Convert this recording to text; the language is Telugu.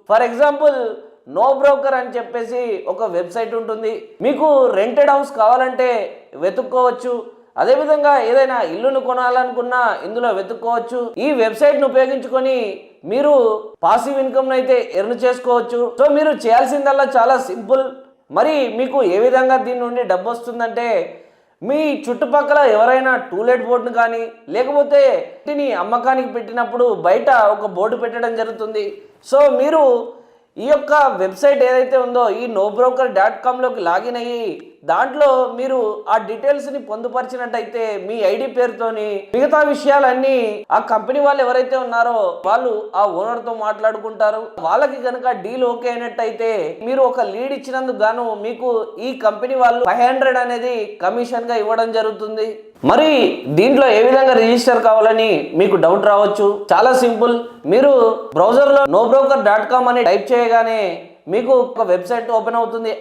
ఫర్ ఎగ్జాంపుల్ నో బ్రోకర్ అని చెప్పేసి ఒక వెబ్సైట్ ఉంటుంది. మీకు రెంటెడ్ హౌస్ కావాలంటే వెతుక్కోవచ్చు. అదేవిధంగా ఏదైనా ఇల్లును కొనాలనుకున్నా ఇందులో వెతుక్కోవచ్చు. ఈ వెబ్సైట్ను ఉపయోగించుకొని మీరు పాసివ్ ఇన్కమ్ అయితే ఎర్న్ చేసుకోవచ్చు. సో మీరు చేయాల్సిందల్లా చాలా సింపుల్. మరి మీకు ఏ విధంగా దీని నుండి డబ్బు వస్తుందంటే, మీ చుట్టుపక్కల ఎవరైనా టూలెట్ బోర్డును కానీ లేకపోతే ఇంటిని అమ్మకానికి పెట్టినప్పుడు బయట ఒక బోర్డు పెట్టడం జరుగుతుంది. సో మీరు ఈ యొక్క వెబ్సైట్ ఏదైతే ఉందో ఈ nobroker.comలోకి లాగిన్ అయ్యి దాంట్లో మీరు ఆ డీటెయిల్స్ని పొందుపరిచినట్టయితే మీ ఐడి పేరుతోని మిగతా విషయాలన్నీ ఆ కంపెనీ వాళ్ళు ఎవరైతే ఉన్నారో వాళ్ళు ఆ ఓనర్తో మాట్లాడుకుంటారు. వాళ్ళకి కనుక డీల్ ఓకే అయినట్టయితే మీరు ఒక లీడ్ ఇచ్చినందుకు గాను మీకు ఈ కంపెనీ వాళ్ళు 500 అనేది కమిషన్ గా ఇవ్వడం జరుగుతుంది. మరి దీంట్లో ఏ విధంగా రిజిస్టర్ కావాలని మీకు డౌట్ రావచ్చు. చాలా సింపుల్. మీరు బ్రౌజర్లో nobroker.com అని టైప్ చేయగానే మీకు ఒక వెబ్సైట్ ఓపెన్ అవుతుంది.